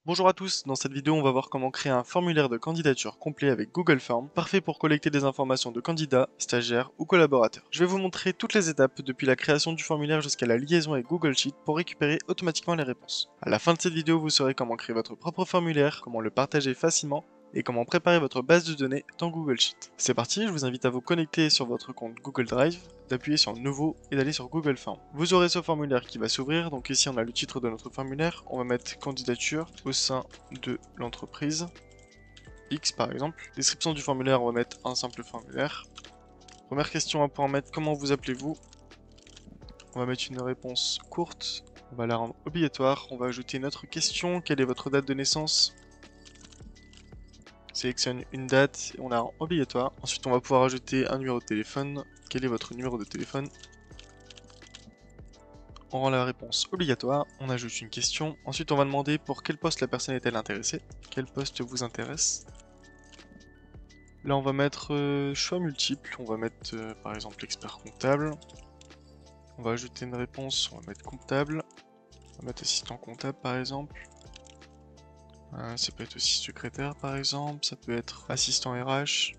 Bonjour à tous, dans cette vidéo on va voir comment créer un formulaire de candidature complet avec Google Forms, parfait pour collecter des informations de candidats, stagiaires ou collaborateurs. Je vais vous montrer toutes les étapes depuis la création du formulaire jusqu'à la liaison avec Google Sheet pour récupérer automatiquement les réponses. À la fin de cette vidéo vous saurez comment créer votre propre formulaire, comment le partager facilement et comment préparer votre base de données dans Google Sheet. C'est parti, je vous invite à vous connecter sur votre compte Google Drive, d'appuyer sur Nouveau et d'aller sur Google Forms. Vous aurez ce formulaire qui va s'ouvrir, donc ici on a le titre de notre formulaire, on va mettre candidature au sein de l'entreprise, X par exemple. Description du formulaire, on va mettre un simple formulaire. Première question à pouvoir mettre, comment vous appelez-vous? On va mettre une réponse courte, on va la rendre obligatoire, on va ajouter une autre question, quelle est votre date de naissance? Sélectionne une date et on la rend obligatoire. Ensuite on va pouvoir ajouter un numéro de téléphone. Quel est votre numéro de téléphone? On rend la réponse obligatoire, on ajoute une question. Ensuite on va demander pour quel poste la personne est-elle intéressée. Quel poste vous intéresse? Là on va mettre choix multiples, on va mettre par exemple expert comptable. On va ajouter une réponse, on va mettre comptable. On va mettre assistant comptable par exemple. Ça peut être aussi secrétaire par exemple, ça peut être assistant RH.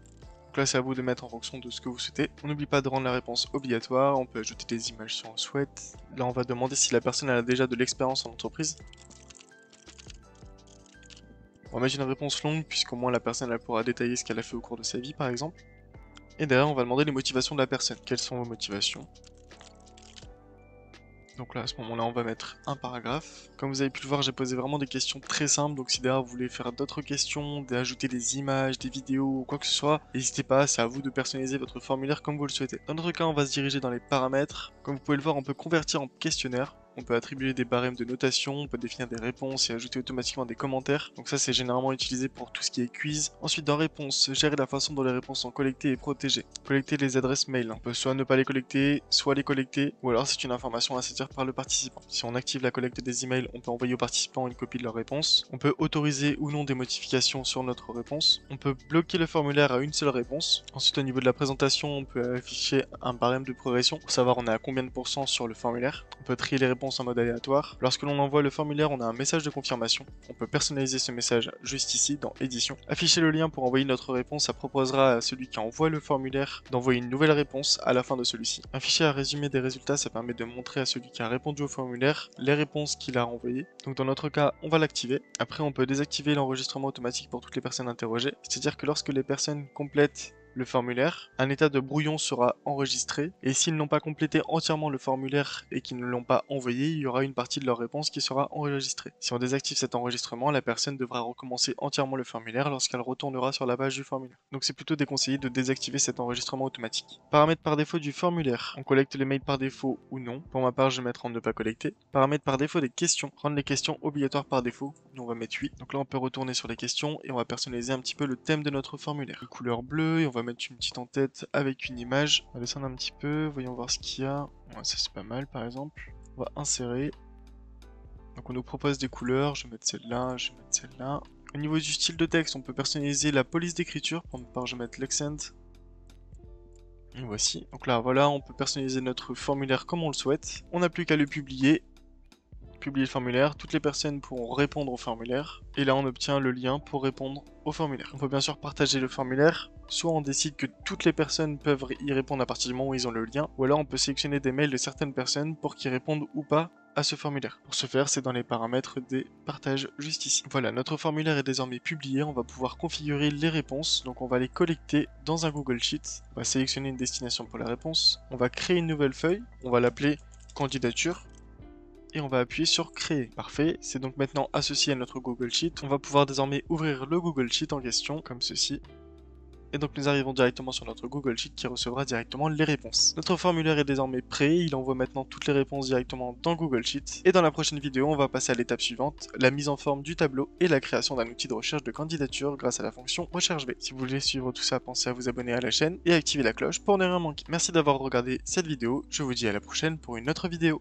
Donc là c'est à vous de mettre en fonction de ce que vous souhaitez. On n'oublie pas de rendre la réponse obligatoire, on peut ajouter des images si on le souhaite. Là on va demander si la personne a déjà de l'expérience en entreprise. On va mettre une réponse longue puisqu'au moins la personne elle pourra détailler ce qu'elle a fait au cours de sa vie par exemple. Et derrière on va demander les motivations de la personne. Quelles sont vos motivations? Donc là, à ce moment-là, on va mettre un paragraphe. Comme vous avez pu le voir, j'ai posé vraiment des questions très simples. Donc si derrière vous voulez faire d'autres questions, d'ajouter des images, des vidéos ou quoi que ce soit, n'hésitez pas, c'est à vous de personnaliser votre formulaire comme vous le souhaitez. Dans notre cas, on va se diriger dans les paramètres. Comme vous pouvez le voir, on peut convertir en questionnaire. On peut attribuer des barèmes de notation, on peut définir des réponses et ajouter automatiquement des commentaires. Donc ça c'est généralement utilisé pour tout ce qui est quiz. Ensuite dans réponses, gérer la façon dont les réponses sont collectées et protégées. Collecter les adresses mail. On peut soit ne pas les collecter, soit les collecter, ou alors c'est une information à saisir par le participant. Si on active la collecte des emails, on peut envoyer aux participants une copie de leur réponse. On peut autoriser ou non des modifications sur notre réponse. On peut bloquer le formulaire à une seule réponse. Ensuite au niveau de la présentation, on peut afficher un barème de progression pour savoir on est à combien de pourcents sur le formulaire. On peut trier les réponses en mode aléatoire. Lorsque l'on envoie le formulaire, on a un message de confirmation. On peut personnaliser ce message juste ici dans édition. Afficher le lien pour envoyer notre réponse, ça proposera à celui qui envoie le formulaire d'envoyer une nouvelle réponse à la fin de celui-ci. Afficher un résumé des résultats, ça permet de montrer à celui qui a répondu au formulaire les réponses qu'il a renvoyées. Donc dans notre cas, on va l'activer. Après, on peut désactiver l'enregistrement automatique pour toutes les personnes interrogées. C'est-à-dire que lorsque les personnes complètent le formulaire, un état de brouillon sera enregistré et s'ils n'ont pas complété entièrement le formulaire et qu'ils ne l'ont pas envoyé, il y aura une partie de leur réponse qui sera enregistrée. Si on désactive cet enregistrement, la personne devra recommencer entièrement le formulaire lorsqu'elle retournera sur la page du formulaire. Donc c'est plutôt déconseillé de désactiver cet enregistrement automatique. Paramètres par défaut du formulaire. On collecte les mails par défaut ou non. Pour ma part, je vais mettre en ne pas collecter. Paramètres par défaut des questions. Rendre les questions obligatoires par défaut. Nous on va mettre 8. Donc là on peut retourner sur les questions et on va personnaliser un petit peu le thème de notre formulaire. Une couleur bleue et on va mettre une petite en-tête avec une image. On va descendre un petit peu, voyons voir ce qu'il y a. Ouais, ça c'est pas mal par exemple. On va insérer. Donc on nous propose des couleurs, je vais mettre celle-là, je vais mettre celle-là. Au niveau du style de texte, on peut personnaliser la police d'écriture. Pour ma part, je vais mettre l'accent. Et voici. Donc là, voilà, on peut personnaliser notre formulaire comme on le souhaite. On n'a plus qu'à le publier. Publier le formulaire, toutes les personnes pourront répondre au formulaire, et là on obtient le lien pour répondre au formulaire. On peut bien sûr partager le formulaire, soit on décide que toutes les personnes peuvent y répondre à partir du moment où ils ont le lien, ou alors on peut sélectionner des mails de certaines personnes pour qu'ils répondent ou pas à ce formulaire. Pour ce faire, c'est dans les paramètres des partages juste ici. Voilà, notre formulaire est désormais publié, on va pouvoir configurer les réponses, donc on va les collecter dans un Google Sheet, on va sélectionner une destination pour la réponse, on va créer une nouvelle feuille, on va l'appeler candidature, et on va appuyer sur créer. Parfait, c'est donc maintenant associé à notre Google Sheet. On va pouvoir désormais ouvrir le Google Sheet en question, comme ceci. Et donc nous arrivons directement sur notre Google Sheet qui recevra directement les réponses. Notre formulaire est désormais prêt, il envoie maintenant toutes les réponses directement dans Google Sheet. Et dans la prochaine vidéo, on va passer à l'étape suivante, la mise en forme du tableau et la création d'un outil de recherche de candidature grâce à la fonction recherche V. Si vous voulez suivre tout ça, pensez à vous abonner à la chaîne et activer la cloche pour ne rien manquer. Merci d'avoir regardé cette vidéo, je vous dis à la prochaine pour une autre vidéo.